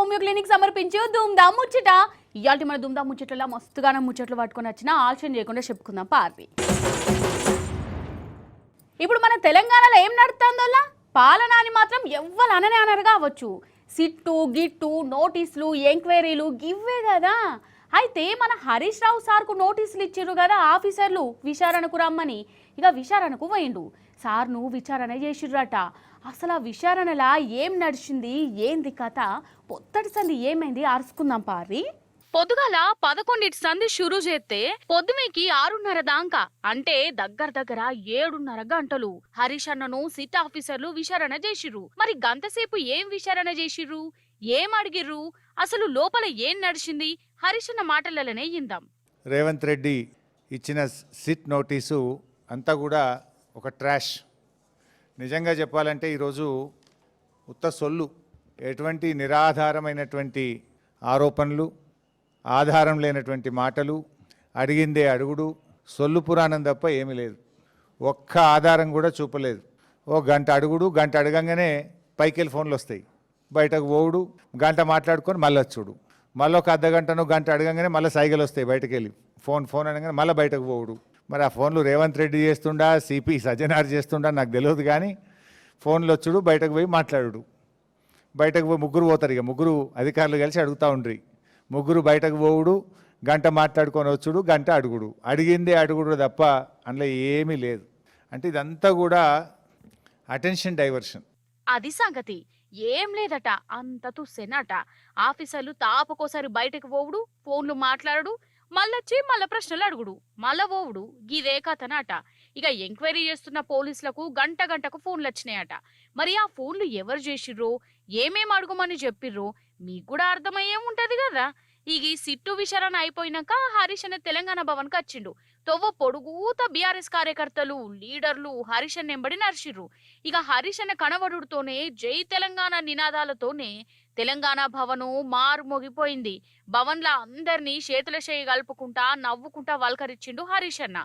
Homeo clinic సమర్పించు ధూమ్ధాం ముచ్చట. ఇయాల్టి మన ధూమ్ధాం ముచ్చట్లలో మస్తుగానే ముచ్చట్లు పట్టుకొని వచ్చిన ఆలస్యం చేయకుండా చెప్పుకుందాం పార్వి. ఇప్పుడు మన తెలంగాణలో ఏం నడుతుందోలా పాలనాని మాత్రం ఎవ్వరు అననే అనరు కావచ్చు. సిట్టు గిట్టు నోటీసులు ఎంక్వైరీలు గివ్వే కదా. అయితే మన హరీష్ రావు సార్కు నోటీసులు ఇచ్చిర్రు కదా ఆఫీసర్లు విచారణకు రమ్మని. ఇక విచారణకు పోయిండు. సార్ను విచారణ చేసిర్రట. అసలు ఆ విచారణలా ఏం నడిచింది ఏంది కథ పొత్తటి సంధి ఏమైంది అరుచుకుందాం పారి. పొద్దుగాల 11 సంధి షురూ చేస్తే పొద్దుమీకి 6:30 దాకా అంటే దగ్గర 7:30 గంటలు హరీష్ అన్నను సిట్ ఆఫీసర్లు విచారణ చేసిర్రు. మరి గంటసేపు ఏం విచారణ చేసిర్రు, ఏం అడిగిర్రు, అసలు లోపల ఏం నడిచింది హరీష్ అన్న మాటలనే ఇందాం. రేవంత్ రెడ్డి ఇచ్చిన సిట్ నోటీసు అంతా కూడా ఒక ట్రాష్. నిజంగా చెప్పాలంటే ఈరోజు ఉత్త సొల్లు, ఎటువంటి నిరాధారమైనటువంటి ఆరోపణలు, ఆధారం లేనటువంటి మాటలు, అడిగిందే అడుగుడు, సొల్లు పురాణం తప్ప ఏమీ లేదు. ఒక్క ఆధారం కూడా చూపలేదు. ఓ గంట అడుగుడు, గంట అడగంగానే పైకెళ్ళి ఫోన్లు వస్తాయి, బయటకు పోవుడు, గంట మాట్లాడుకొని మళ్ళీ వచ్చుడు, మళ్ళీ ఒక అర్ధగంటనో గంట అడగంగానే మళ్ళీ సైగలు వస్తాయి, బయటకు వెళ్ళి ఫోన్ అనగానే మళ్ళీ బయటకు పోవుడు. మరి ఆ ఫోన్లు రేవంత్ రెడ్డి చేస్తుండా సిపి సజ్జనార్ చేస్తుండా నాకు తెలియదు, కానీ ఫోన్లు వచ్చుడు, బయటకు పోయి మాట్లాడు. బయటకు పోయి ముగ్గురు పోతారు, ఇక ముగ్గురు అధికారులు కలిసి అడుగుతూ ఉండ్రి. ముగ్గురు బయటకు పోవుడు, గంట మాట్లాడుకొని వచ్చుడు, గంట అడుగుడు, అడిగిందే అడుగుడు తప్ప అందులో ఏమీ లేదు. అంటే ఇదంతా కూడా అటెన్షన్ డైవర్షన్. అది సంగతి. ఏం లేదట, అంత తుస్సేనట. ఆఫీసర్లు తాపకోసారి బయటకు పోవుడు, ఫోన్లు మాట్లాడు, మళ్ళొచ్చి మళ్ళా ప్రశ్నలు అడుగుడు, మళ్ళా పోవుడు, గిదే కథనట. ఇక ఎంక్వైరీ చేస్తున్న పోలీసులకు గంటకు ఫోన్లు వచ్చినాయట. మరి ఆ ఫోన్లు ఎవరు చేసిర్రో, ఏమేం అడుగుమని చెప్పిర్రో మీకు కూడా అర్థమయ్యే ఉంటది కదా. ఇక సిట్టు విచారణ అయిపోయినాక హరీష్ అన్న తెలంగాణ భవన్ కు వచ్చిండు. తొవ్వ పొడుగుత బీఆర్ఎస్ కార్యకర్తలు లీడర్లు హరీష్ అన్న ఎంబడి నడిచిర్రు. ఇక హరీష్ అన్న కనబడుతోనే జై తెలంగాణ నినాదాలతోనే తెలంగాణ భవను మారు మోగిపోయింది. భవన్ల అందరినీ చేతుల చేయి కలుపుకుంటా నవ్వుకుంటా వల్కరిచ్చిండు హరీష్ అన్న.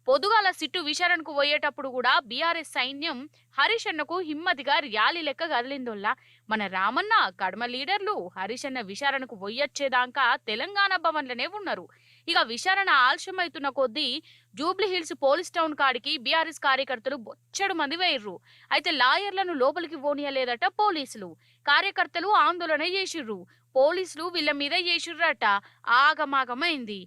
పొద్దుగాల సిట్టు విచారణకు పోయేటప్పుడు కూడా బీఆర్ఎస్ సైన్యం హరీష్ అన్నకు హిమ్మతిగా ర్యాలీ లెక్క కదిలిందోల్లా. మన రామన్న కడమ లీడర్లు హరీష్ అన్న విచారణకు పోయొచ్చేదాకా తెలంగాణ భవన్లనే ఉన్నారు. ఇక విచారణ ఆలస్యమవుతున్న కొద్దీ జూబ్లీ హిల్స్ పోలీస్ టౌన్ కాడికి బీఆర్ఎస్ కార్యకర్తలు బొచ్చడు మంది వేయిర్రు. అయితే లాయర్లను లోపలికి పోనీయలేదట పోలీసులు. కార్యకర్తలు ఆందోళన చేసిర్రు. పోలీసులు వీళ్ళ మీద చేసిర్రట. ఆగమాగమైంది.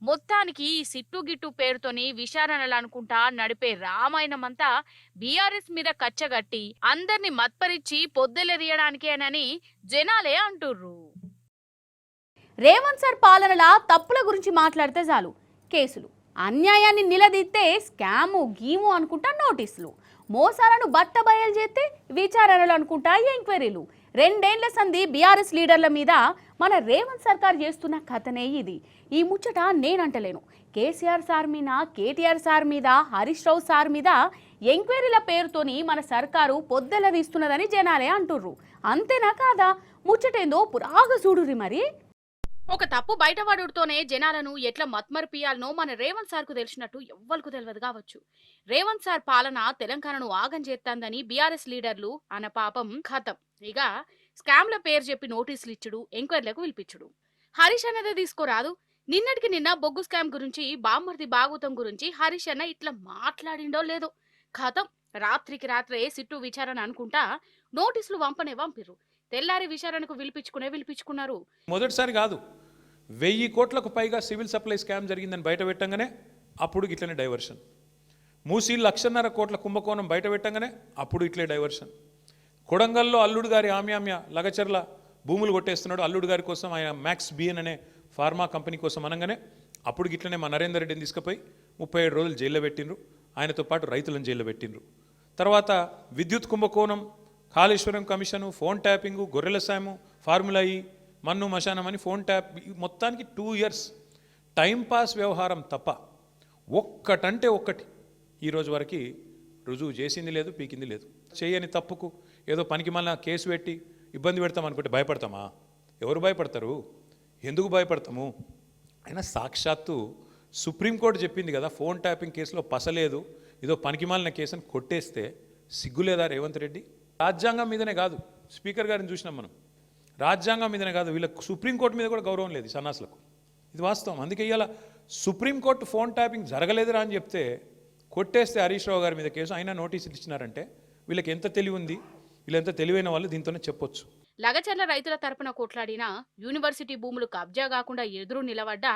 మొత్తానికి సిట్టు గిట్టు పేరుతోని విచారణలు అనుకుంటా నడిపే రామాయణమంతా బీఆర్ఎస్ మీద కచ్చగట్టి అందరిని మత్పరిచి పొద్దెలెదియడానికేనని జనాలే అంటుర్రు. రేవంత్ సార్ పాలనల తప్పుల గురించి మాట్లాడితే చాలు కేసులు, అన్యాయాన్ని నిలదీస్తే స్కాము గీము అనుకుంటా నోటీసులు, మోసాలను బట్టబయలు చేస్తే విచారణలు అనుకుంటా ఎంక్వైరీలు. 2 ఏళ్ల సంధి బీఆర్ఎస్ లీడర్ల మీద మన రేవంత్ సర్కార్ చేస్తున్న కథనే ఇది. ఈ ముచ్చట నేనంటలేను. కేసీఆర్ సార్ మీద, కేటీఆర్ సార్ మీద, హరీష్ రావు సార్ మీద ఎంక్వైరీల పేరుతోని మన సర్కారు పొద్దెల తీస్తున్నదని జనాలే అంటుర్రు. అంతేనా కాదా? ముచ్చటేందో పురాగా చూడుర్రి. మరి ఒక తప్పు బయటపడుతోనే జనాలను ఎట్లా మత్మరిపియాలనో మన రేవంత్ సార్కు తెలిసినట్టు ఎవ్వరికి తెలియదు కావచ్చు. రేవంత్ సార్ పాలన తెలంగాణను ఆగం చేస్తాందని బీఆర్ఎస్ లీడర్లు అన్న పాపం ఖతం. ఇక స్కామ్ల పేరు చెప్పి నోటీసులు ఇచ్చుడు, ఎంక్వైరీలకు పిలిపించుడు. హరీష్ అన్నదే తీసుకోరాదు. నిన్నటికి నిన్న బొగ్గు స్కామ్ గురించి, బామ్మర్ది భాగవతం గురించి హరీష్ అన్న ఇట్లా మాట్లాడిండో లేదో ఖతం. రాత్రికి రాత్రే సిట్టు విచారణ అనుకుంటా నోటీసులు వంపిర్రు. తెల్లారి విచారణకు పిలిపించుకున్నారు. మొదటిసారి కాదు, 1000 కోట్లకు పైగా సివిల్ సప్లై స్కామ్ జరిగిందని బయట పెట్టంగానే అప్పుడు ఇట్లనే డైవర్షన్. మూసీ 1.5 కోట్ల కుంభకోణం బయట పెట్టంగానే అప్పుడు ఇట్లే డైవర్షన్. కొడంగల్లో అల్లుడు గారి ఆమ్యామ్య లగచర్ల భూములు కొట్టేస్తున్నాడు అల్లుడు గారి కోసం, ఆయన మ్యాక్స్ బిఎన్ అనే ఫార్మా కంపెనీ కోసం అనగానే అప్పుడు గిట్లనే మా నరేందర్ రెడ్డిని తీసుకుపోయి 37 రోజులు జైల్లో పెట్టిండ్రు. ఆయనతో పాటు రైతులను జైల్లో పెట్టిండ్రు. తర్వాత విద్యుత్ కుంభకోణం, కాళేశ్వరం కమిషను, ఫోన్ ట్యాపింగు, గొర్రెల సాము, ఫార్ములా ఈ, మన్ను మశానం అని ఫోన్ ట్యాప్, మొత్తానికి 2 ఇయర్స్ టైంపాస్ వ్యవహారం తప్ప ఒక్కటంటే ఒక్కటి ఈరోజు వరకు రుజువు చేసింది లేదు, పీకింది లేదు. చేయని తప్పుకు ఏదో పనికి మళ్ళీ కేసు పెట్టి ఇబ్బంది పెడతాం అనుకుంటే భయపడతామా? ఎవరు భయపడతారు? ఎందుకు భయపడతాము? అయినా సాక్షాత్తు సుప్రీంకోర్టు చెప్పింది కదా, ఫోన్ ట్యాపింగ్ కేసులో పసలేదు, ఏదో పనికిమాలిన కేసు అని కొట్టేస్తే సిగ్గులేదా రేవంత్ రెడ్డి? రాజ్యాంగం మీదనే కాదు, స్పీకర్ గారిని చూసినాం మనం, రాజ్యాంగం మీదనే కాదు, వీళ్ళకి సుప్రీంకోర్టు మీద కూడా గౌరవం లేదు సన్నాసులకు. ఇది వాస్తవం. అందుకే ఇవాళ సుప్రీంకోర్టు ఫోన్ ట్యాపింగ్ జరగలేదురా అని చెప్తే కొట్టేస్తే హరీష్ రావు గారి మీద కేసు, అయినా నోటీసులు ఇచ్చినారంటే వీళ్ళకి ఎంత తెలివి ఉంది, వీళ్ళు ఎంత తెలివైన వాళ్ళు దీంతోనే చెప్పొచ్చు. లగచర్ల రైతుల తరపున కొట్లాడినా, యూనివర్సిటీ భూములు కబ్జా కాకుండా ఎదురు నిలబడ్డా,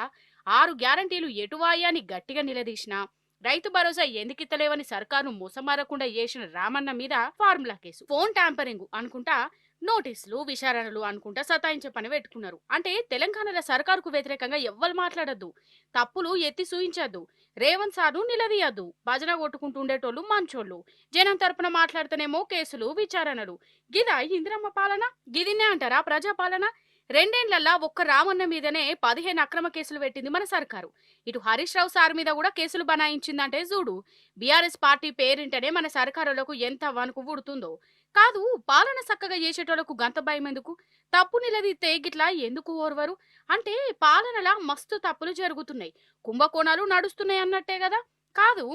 6 గ్యారంటీలు ఎటువాయా అని గట్టిగా నిలదీసినా, రైతు భరోసా ఎందుకిత్తలేవని సర్కారు మోసమారకుండా చేసిన రామన్న మీద ఫార్ములా కేసు, ఫోన్ ట్యాంపరింగ్ అనుకుంటా నోటీసులు, విచారణలు అనుకుంటా సతాయించే పని పెట్టుకున్నారు. అంటే తెలంగాణలో సర్కారుకు వ్యతిరేకంగా ఎవ్వరు మాట్లాడద్దు, తప్పులు ఎత్తి చూయించద్దు, రేవంత్ సార్ను నిలదీయద్దు, భజన కొట్టుకుంటూ ఉండేటోళ్ళు మంచోళ్ళు, జనం తరపున మాట్లాడితేనేమో కేసులు, విచారణలు. గిదా ఇందిరమ్మ పాలన? గిదినే అంటారా ప్రజాపాలన? 2 ఏళ్లల్లా ఒక్క రామన్న మీదనే 15 అక్రమ కేసులు పెట్టింది మన సర్కారు. ఇటు హరీష్ రావు సార్ మీద కూడా కేసులు బనాయించిందంటే చూడు. బీఆర్ఎస్ పార్టీ పేరింటనే మన సర్కారులకు ఎంత వణుకు పుడుతుందో. కాదు, పాలన చక్కగా చేసేటోళ్లకు గంత భయం ఎందుకు? తప్పు నిలదీస్తే గిట్లా ఎందుకు ఓర్వరు? అంటే పాలనలా మస్తు తప్పులు జరుగుతున్నాయి, కుంభకోణాలు నడుస్తున్నాయి అన్నట్టే కదా. కాదు,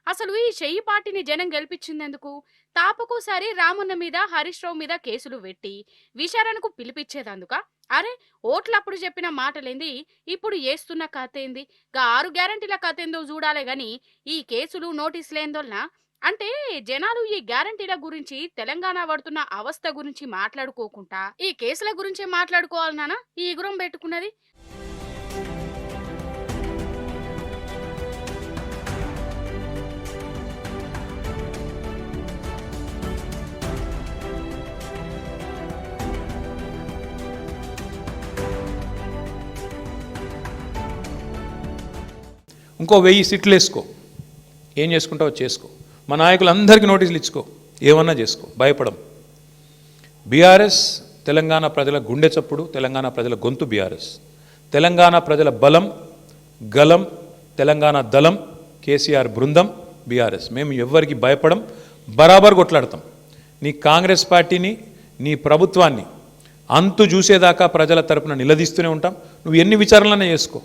అసలు ఈ చెయ్యి పార్టీని జనం గెలిపించిందెందుకు? తాపకోసారి రామన్న మీద, హరీష్ రావు మీద కేసులు పెట్టి విచారణకు పిలిపించేదందుక? అరే, ఓట్లప్పుడు చెప్పిన మాటలేంది, ఇప్పుడు చేస్తున్న కథ ఏంది? 6 గ్యారంటీల కథ ఏందో చూడాలే గాని ఈ కేసులు, నోటీసులేందోల్నా? అంటే జనాలు ఈ గ్యారంటీల గురించి, తెలంగాణ పడుతున్న అవస్థ గురించి మాట్లాడుకోకుండా ఈ కేసుల గురించే మాట్లాడుకోవాలనా ఈ ఎగురం పెట్టుకున్నది? ఇంకో 1000 సీట్లు వేసుకో, ఏం చేసుకుంటావో చేసుకో, మా నాయకులందరికీ నోటీసులు ఇచ్చుకో, ఏమన్నా చేసుకో, భయపడం. బీఆర్ఎస్ తెలంగాణ ప్రజల గుండె చప్పుడు, తెలంగాణ ప్రజల గొంతు బీఆర్ఎస్. తెలంగాణ ప్రజల బలం, గలం, తెలంగాణ దళం, కేసీఆర్ బృందం బీఆర్ఎస్. మేము ఎవ్వరికి భయపడం, బరాబర్ కొట్లాడతాం. నీ కాంగ్రెస్ పార్టీని, నీ ప్రభుత్వాన్ని అంతు చూసేదాకా ప్రజల తరపున నిలదీస్తూనే ఉంటాం. నువ్వు ఎన్ని విచారణలనే చేసుకో,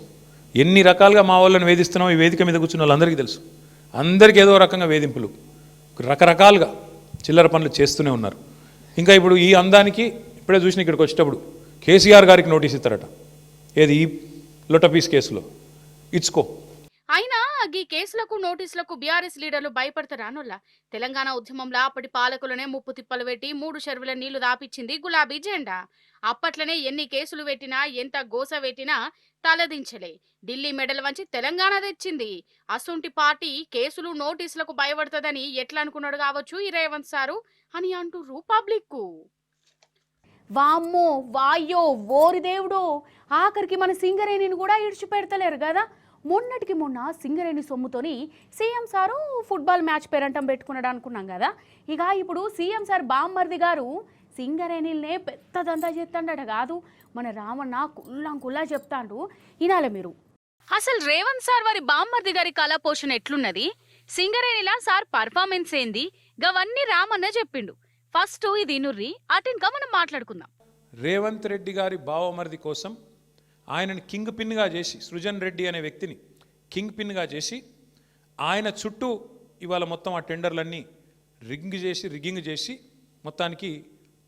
ఎన్ని రకాలుగా మా వాళ్ళని వేధిస్తున్నావు ఈ వేదిక మీద కూర్చున్న వాళ్ళందరికీ తెలుసు. అందరికీ ఏదో రకంగా వేధింపులు, రకరకాలుగా చిల్లర పనులు చేస్తూనే ఉన్నారు. ఇంకా ఇప్పుడు ఈ అందానికి ఇప్పుడే చూసిన ఇక్కడికి వచ్చేటప్పుడు కేసీఆర్ గారికి నోటీస్ ఇస్తారట, ఏది ఈ లొటపీస్ కేసులో, ఇచ్చుకో. అయినా ఈ కేసులకు, నోటీసులకు బీఆర్ఎస్ లీడర్లు భయపడతారానోళ్ళ? తెలంగాణ ఉద్యమంలో అప్పటి పాలకులనే ముప్పు తిప్పలు పెట్టి 3 చెరువుల నీళ్లు దాపిచ్చింది గులాబీ జెండా. అప్పట్లనే ఎన్ని కేసులు పెట్టినా, ఎంత గోస పెట్టినా తలదించలే. ఢిల్లీ మెడల్ వంచి తెలంగాణ తెచ్చింది. అసొంటి పార్టీ కేసులు, నోటీసులకు భయపడుతుందని ఎట్లా అనుకున్నాడు కావచ్చు ఈ రేవంత్ సారు అని అంటుర్రు పబ్లిక్. వామ్మో, వాయ్యో, ఓరి దేవుడో, ఆఖరికి మన సింగరేణిని కూడా ఇడిచిపెడతలేరు కదా. మొన్నటికి మొన్న సింగరేణి సొమ్ముతోని సీఎం సారు ఫుట్బాల్ మ్యాచ్ పేరంటం పెట్టుకున్నాడు అనుకున్నాం కదా. ఇక ఇప్పుడు సీఎం సార్ బామ్మర్ది గారు సింగరేణిల్నే పెద్దదంతా చేస్తాడట కాదు. మన రామన్న కుల్లా చెప్తాండు, వినాలి మీరు. అసలు రేవంత్ సార్ వారి బామ్మర్ది గారి కళా పోషణ ఎట్లున్నది, సింగరేణిలా సార్ పర్ఫార్మెన్స్ ఏంది, గవన్నీ రామన్న చెప్పిండు. ఫస్ట్ ఇది నుర్రి అటెన్గా మనం మాట్లాడుకుందాం. రేవంత్ రెడ్డి గారి బావమర్ది కోసం ఆయనని కింగ్ పిన్గా చేసి, సృజన్ రెడ్డి అనే వ్యక్తిని కింగ్ పిన్గా చేసి, ఆయన చుట్టూ ఇవాళ మొత్తం ఆ టెండర్లన్నీ రిగ్గింగ్ చేసి మొత్తానికి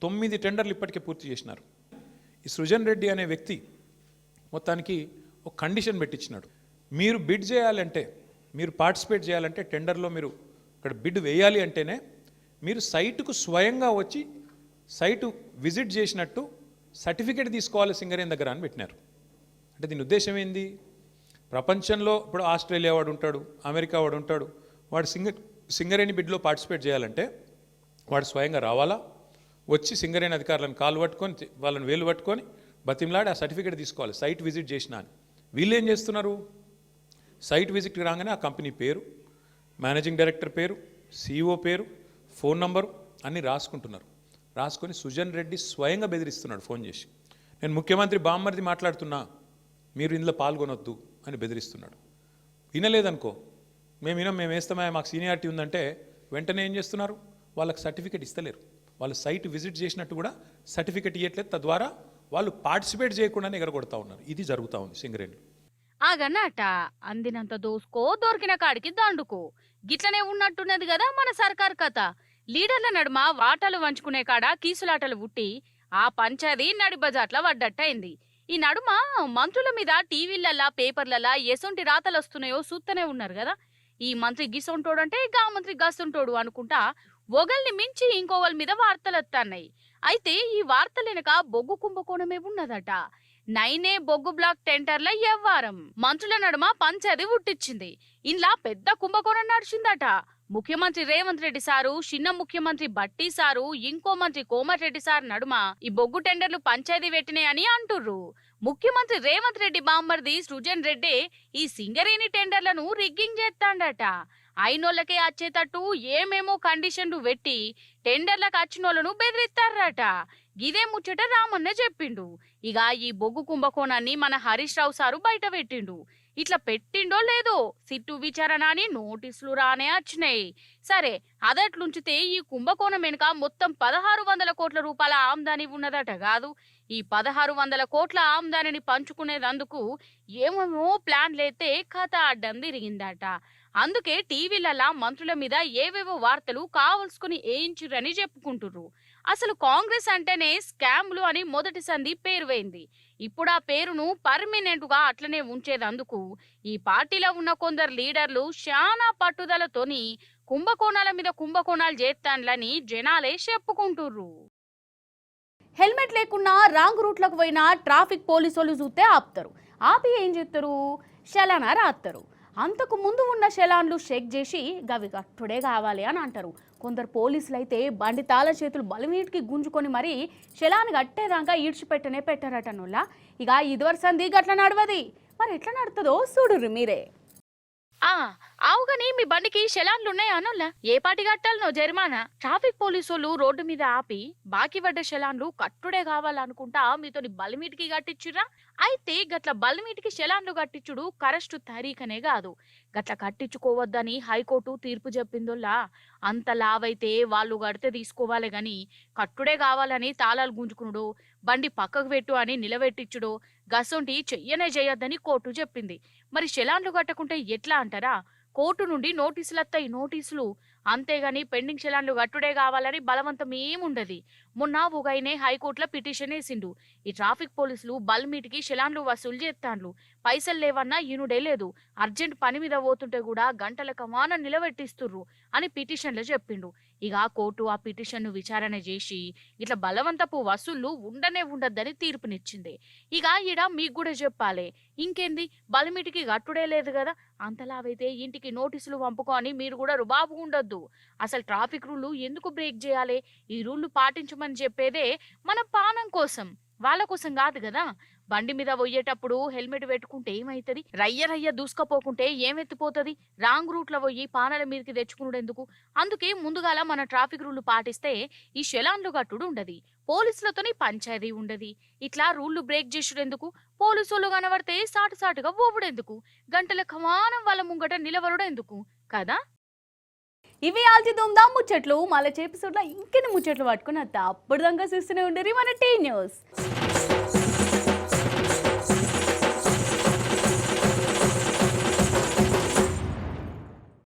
9 టెండర్లు ఇప్పటికే పూర్తి చేసినారు. ఈ సృజన్ రెడ్డి అనే వ్యక్తి మొత్తానికి ఒక కండిషన్ పెట్టించినాడు. మీరు బిడ్ చేయాలంటే, మీరు పార్టిసిపేట్ చేయాలంటే, టెండర్లో మీరు ఇక్కడ బిడ్ వేయాలి అంటేనే మీరు సైటుకు స్వయంగా వచ్చి సైటు విజిట్ చేసినట్టు సర్టిఫికేట్ తీసుకోవాలి సింగరేణి దగ్గర అని పెట్టినారు. అంటే దీని ఉద్దేశం ఏంది? ప్రపంచంలో ఇప్పుడు ఆస్ట్రేలియా వాడు ఉంటాడు, అమెరికా వాడు ఉంటాడు, వాడు సింగరేణి బిడ్లో పార్టిసిపేట్ చేయాలంటే వాడు స్వయంగా రావాలా, వచ్చి సింగరేణి అధికారులను కాలు పట్టుకొని వాళ్ళని వేలు పట్టుకొని బతిమలాడి ఆ సర్టిఫికేట్ తీసుకోవాలి సైట్ విజిట్ చేసినా అని. వీళ్ళు ఏం చేస్తున్నారు, సైట్ విజిట్కి రాగానే ఆ కంపెనీ పేరు, మేనేజింగ్ డైరెక్టర్ పేరు, CEO పేరు, ఫోన్ నంబరు అన్నీ రాసుకుంటున్నారు. రాసుకొని సుజన్ రెడ్డి స్వయంగా బెదిరిస్తున్నాడు ఫోన్ చేసి, నేను ముఖ్యమంత్రి బామ్మర్ది మాట్లాడుతున్నా, మీరు ఇందులో పాల్గొనొద్దు అని బెదిరిస్తున్నాడు. వినలేదనుకో, మేము వేస్తామా, మాకు సీనియారిటీ ఉందంటే వెంటనే ఏం చేస్తున్నారు, వాళ్ళకి సర్టిఫికేట్ ఇస్తలేరు. వాళ్ళు సైట్ విజిట్ చేసినట్టు కూడా సర్టిఫికేట్ ఇవ్వట్లేదు. తద్వారా వాళ్ళు పార్టిసిపేట్ చేయకుండానే ఎగరగొడతా ఉన్నారు. ఇది జరుగుతూ ఉంది సింగరేణి. ఆగన్నట అందినంత దోసుకో, దొరికిన కాడికి దండుకో, గిట్లనే ఉన్నట్టున్నది కదా మన సర్కార్ కథ. లీడర్ల నడుమ వాటాలు వంచుకునే కాడ కీసులాటలు పుట్టి ఆ పంచాది నడిబజాట్ల వడ్డట్టయింది. ఈ నడుమ మంత్రుల మీద టీవీలల్లా పేపర్లల్లా ఎసొంటి రాతలు వస్తున్నాయో చూస్తూనే ఉన్నారు కదా. ఈ మంత్రి గిసొంటోడు అంటే గా మంత్రి గసొంటోడు అనుకుంటా ఒకల్ని మించి ఇంకోవల మీద వార్తలు వస్తున్నాయి. అయితే ఈ వార్తల వెనక బొగ్గు కుంభకోణమే ఉన్నదట. నైనే బొగ్గు బ్లాక్ టెండర్ల వ్యవహారం మంత్రుల నడుమ పంచాది ఉట్టించింది. ఇంట్లో పెద్ద కుంభకోణం నడిచిందట. ముఖ్యమంత్రి రేవంత్ రెడ్డి సారు, చిన్న ముఖ్యమంత్రి బట్టి సారు, ఇంకో మంత్రి కోమటిరెడ్డి సార్ నడుమ ఈ బొగ్గు టెండర్లు పంచాయతీ పెట్టినాయని అంటుర్రు. ముఖ్యమంత్రి రేవంత్ రెడ్డి బామ్మర్ది సృజన్ రెడ్డి ఈ సింగరేణి టెండర్లను రిగ్గింగ్ చేస్తాడట. అయినోళ్ళకే వచ్చేటట్టు ఏమేమో కండిషన్లు పెట్టి టెండర్లకు వచ్చినోళ్ళను బెదిరిస్తారట. గిదే ముచ్చట రామన్న చెప్పిండు. ఇక ఈ బొగ్గు కుంభకోణాన్ని మన హరీష్ రావు సారు బయట పెట్టిండు. ఇట్లా పెట్టిండో లేదో సిట్టు విచారణ అని నోటీసులు రానే వచ్చినాయి. సరే, అదట్లుంచితే ఈ కుంభకోణం వెనుక మొత్తం 1600 కోట్ల రూపాయల ఆమ్దాని ఉన్నదట కాదు. ఈ 1600 కోట్ల ఆమ్దానిని పంచుకునేందుకు ఏమేమో ప్లాన్లైతే కథ అడ్డం తిరిగిందట. అందుకే టీవీలలా మంత్రుల మీద ఏవేవో వార్తలు కావలసుకుని ఏయించురని చెప్పుకుంటుర్రు. అసలు కాంగ్రెస్ అంటేనే స్కామ్లు అని మొదటి సంధి పేరు వేయింది. ఇప్పుడు ఆ పేరును పర్మినెంట్ గా అట్లనే ఉంచేదందుకు ఈ పార్టీలో ఉన్న కొందరు లీడర్లు చాలా పట్టుదలతోని కుంభకోణాల మీద కుంభకోణాలు చేస్తాన్లని జనాలే చెప్పుకుంటుర్రు. హెల్మెట్ లేకున్నా రాంగ్ రూట్లకు పోయిన ట్రాఫిక్ పోలీసులు చూస్తే ఆపుతారు. ఆపి ఏం చేస్తారు, చలానా రాస్తారు. అంతకు ముందు ఉన్న చలాన్లు చెక్ చేసి గవి కట్టుడే కావాలి అని అంటారు. కొందరు పోలీసులు అయితే బండి తాళ చేతులు బలమీటికి గుంజుకొని మరీ చలాన్ కట్టేదాకా ఈడ్చిపెట్టనే పెట్టారటనుల్లా. ఇక ఇదివరసంది గట్ల నడవది. మరి ఎట్లా నడుతుందో చూడుర్రు మీరే. ఆవుగాని మీ బండికి చలాన్లు ఉన్నాయా అనుల్లా? ఏ పాటి కట్టాలనో జరిమానా? ట్రాఫిక్ పోలీసులు రోడ్డు మీద ఆపి బాకీ పడ్డ చలాన్లు కట్టుడే కావాలనుకుంటా మీతోని బలిమీటికి కట్టించురా? అయితే గట్ల బలిమీటికి చలాన్లు కట్టించుడు కరెక్ట్ తరీకనే కాదు. గట్ల కట్టించుకోవద్దని హైకోర్టు తీర్పు చెప్పిందోల్లా. అంత లావైతే వాళ్ళు కడితే తీసుకోవాలి గాని కట్టుడే కావాలని తాళాలు గుంజుకునుడు, బండి పక్కకు పెట్టు అని నిలబెట్టించుడు గసొంటి చెయ్యనే చేయొద్దని కోర్టు చెప్పింది. మరి చలాన్లు కట్టకుంటే ఎట్లా అంటారా? కోర్టు నుండి నోటీసులత్తాయి, నోటీసులు. అంతేగాని పెండింగ్ చలాన్లు కట్టుడే కావాలని బలవంతం ఏముండది. మొన్న ఒకైనే హైకోర్టులో పిటిషన్ వేసిండు. ఈ ట్రాఫిక్ పోలీసులు బల్మీటికి చలాన్లు వసూలు చేస్తాండ్లు, పైసలు లేవన్నా ఈనుడే లేదు, అర్జెంట్ పని మీద పోతుంటే కూడా గంటల కమానం నిలబెట్టిస్తుర్రు అని పిటిషన్లో చెప్పిండు. ఇక కోర్టు ఆ పిటిషన్ను విచారణ చేసి ఇట్లా బలవంతపు వసూళ్లు ఉండద్దని తీర్పునిచ్చింది. ఇక ఈడ మీకు కూడా చెప్పాలి, ఇంకేంది బలమిటికి గట్టుడే లేదు కదా, అంతలావైతే ఇంటికి నోటీసులు పంపుకొని మీరు కూడా రుబాబు ఉండొద్దు. అసలు ట్రాఫిక్ రూళ్ళు ఎందుకు బ్రేక్ చేయాలి? ఈ రూళ్ళు పాటించమని చెప్పేదే మన పానం కోసం, వాళ్ళ కోసం కాదు కదా. బండి మీద పోయేటప్పుడు హెల్మెట్ పెట్టుకుంటే ఏమైతుంది? రయ్య దూసుకపోకుంటే ఏమెత్తిపోతుంది? రాంగ్ రూట్ లో పోయి పానాల మీదకి తెచ్చుకున్నాడు ఎందుకు? అందుకే ముందుగాల మన ట్రాఫిక్ రూళ్లు పాటిస్తే ఈ చలాన్లు కట్టుడు ఉండదు, పోలీసులతోని పంచాయతీ ఉండదు. ఇట్లా రూళ్లు బ్రేక్ చేసుడెందుకు? పోలీసులు కనబడితే సాటుగా పోవుడెందుకు? గంటల కమానం వాళ్ళ ముంగట నిలవరుడెందుకు కదా. ఇవి ఆల్చిద్దాం ముచ్చట్లు. మళ్ళీ ఎపిసోడ్లో ఇంకెన్ని ముచ్చట్లు పట్టుకుని అప్పుడు దాకా చూస్తూనే ఉండరు మన టీ న్యూస్.